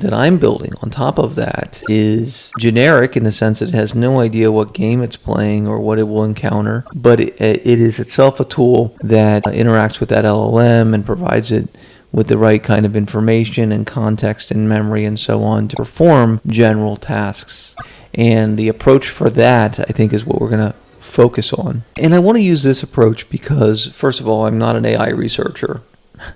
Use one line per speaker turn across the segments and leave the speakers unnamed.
that I'm building on top of that is generic in the sense that it has no idea what game it's playing or what it will encounter, but it is itself a tool that interacts with that LLM and provides it with the right kind of information and context and memory and so on to perform general tasks. And the approach for that, I think, is what we're going to focus on. And I want to use this approach because, first of all, I'm not an AI researcher,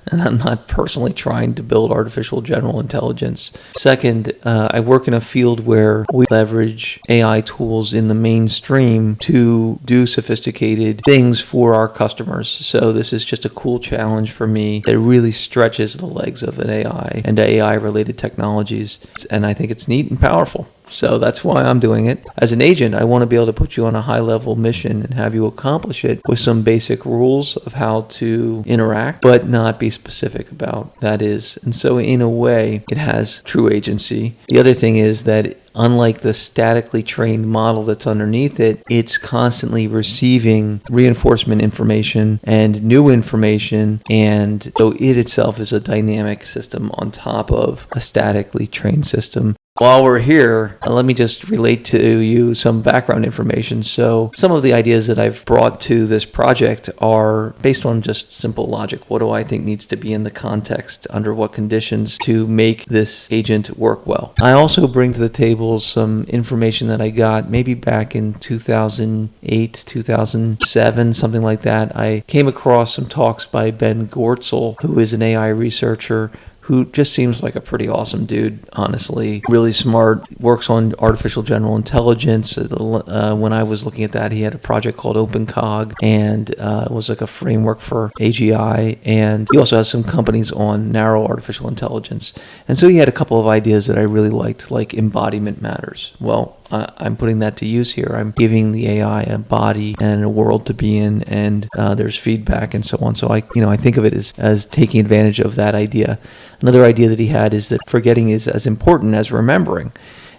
and I'm not personally trying to build artificial general intelligence. Second, I work in a field where we leverage AI tools in the mainstream to do sophisticated things for our customers. So this is just a cool challenge for me that really stretches the legs of an AI and AI-related technologies. And I think it's neat and powerful. So that's why I'm doing it. As an agent, I want to be able to put you on a high-level mission and have you accomplish it with some basic rules of how to interact, but not be specific about that is. And so in a way, it has true agency. The other thing is that unlike the statically trained model that's underneath it, it's constantly receiving reinforcement information and new information, and so it itself is a dynamic system on top of a statically trained system. While we're here, let me just relate to you some background information. So some of the ideas that I've brought to this project are based on just simple logic. What do I think needs to be in the context, under what conditions to make this agent work well? I also bring to the table some information that I got maybe back in 2008, 2007, something like that. I came across some talks by Ben Gortzel, who is an AI researcher, who just seems like a pretty awesome dude, honestly. Really smart, works on artificial general intelligence. When I was looking at that, he had a project called OpenCog, and it was like a framework for AGI, and he also has some companies on narrow artificial intelligence. And so he had a couple of ideas that I really liked, like embodiment matters. Well, I'm putting that to use here. I'm giving the AI a body and a world to be in, and there's feedback and so on. So I think of it as taking advantage of that idea. Another idea that he had is that forgetting is as important as remembering.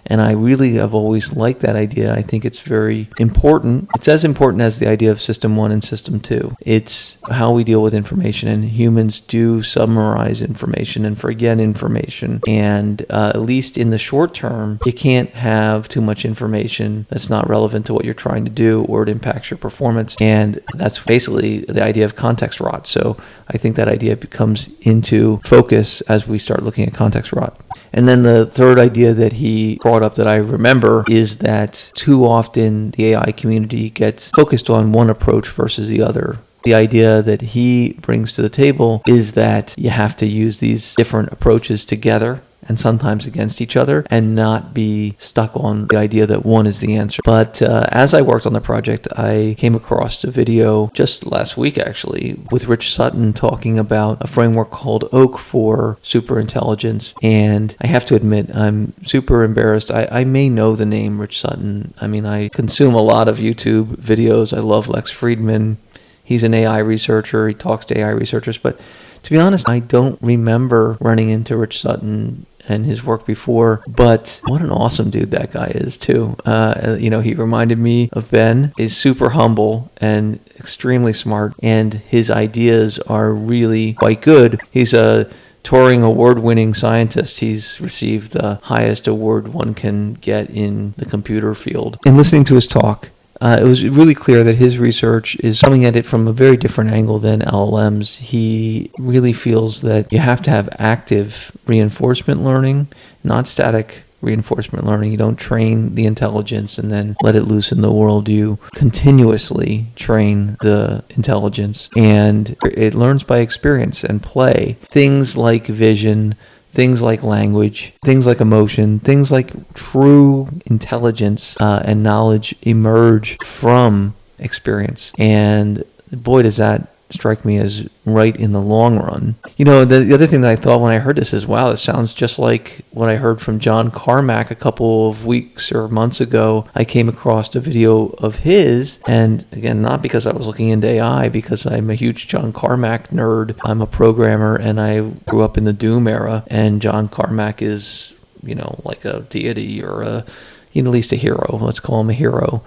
And I really have always liked that idea. I think it's very important. It's as important as the idea of System 1 and System 2. It's how we deal with information, and humans do summarize information and forget information. And at least in the short term, you can't have too much information that's not relevant to what you're trying to do, or it impacts your performance. And that's basically the idea of context rot. So I think that idea becomes into focus as we start looking at context rot. And then the third idea that he brought up that I remember is that too often the AI community gets focused on one approach versus the other. The idea that he brings to the table is that you have to use these different approaches together and sometimes against each other, and not be stuck on the idea that one is the answer. But as I worked on the project, I came across a video just last week, actually, with Rich Sutton talking about a framework called Oak for superintelligence. And I have to admit, I'm super embarrassed. I may know the name Rich Sutton. I mean, I consume a lot of YouTube videos. I love Lex Friedman. He's an AI researcher. He talks to AI researchers. But to be honest, I don't remember running into Rich Sutton and his work before, but what an awesome dude that guy is too. He reminded me of Ben. He's super humble and extremely smart, and his ideas are really quite good. He's a Turing award-winning scientist. He's received the highest award one can get in the computer field. In listening to his talk, it was really clear that his research is coming at it from a very different angle than LLMs. He really feels that you have to have active reinforcement learning, not static reinforcement learning. You don't train the intelligence and then let it loose in the world. You continuously train the intelligence, and it learns by experience and play. Things like vision, things like language, things like emotion, things like true intelligence and knowledge emerge from experience. And boy, does that strike me as right in the long run. The other thing that I thought when I heard this is, wow, it sounds just like what I heard from John Carmack a couple of weeks or months ago. I came across a video of his, and again, not because I was looking into AI, because I'm a huge John Carmack nerd. I'm a programmer, and I grew up in the Doom era, and John Carmack is, like a deity, or at least a hero. Let's call him a hero.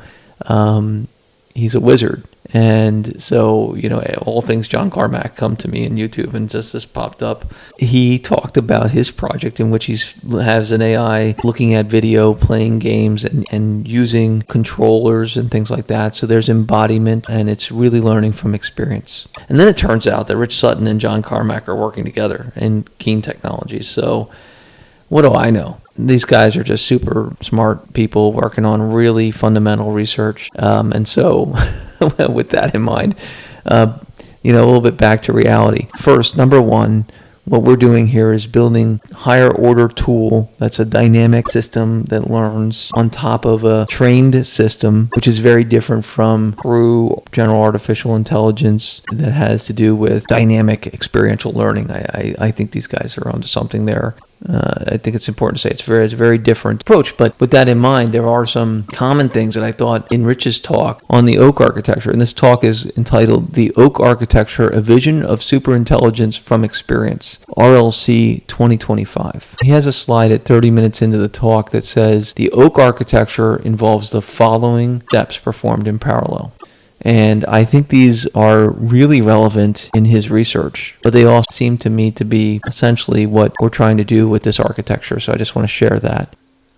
he's a wizard. And so, all things John Carmack come to me in YouTube, and just this popped up. He talked about his project in which he has an AI looking at video, playing games, and using controllers and things like that. So there's embodiment, and it's really learning from experience. And then it turns out that Rich Sutton and John Carmack are working together in Keen Technologies. So what do I know? These guys are just super smart people working on really fundamental research. And so with that in mind, a little bit back to reality. First, number one, what we're doing here is building higher order tool that's a dynamic system that learns on top of a trained system, which is very different from true general artificial intelligence that has to do with dynamic experiential learning. I think these guys are onto something there. I think it's important to say it's a very different approach. But with that in mind, there are some common things that I thought in Rich's talk on the Oak architecture. And this talk is entitled The Oak Architecture, A Vision of Superintelligence from Experience, RLC 2025. He has a slide at 30 minutes into the talk that says the Oak architecture involves the following steps performed in parallel. And I think these are really relevant in his research, but they all seem to me to be essentially what we're trying to do with this architecture. So I just want to share that.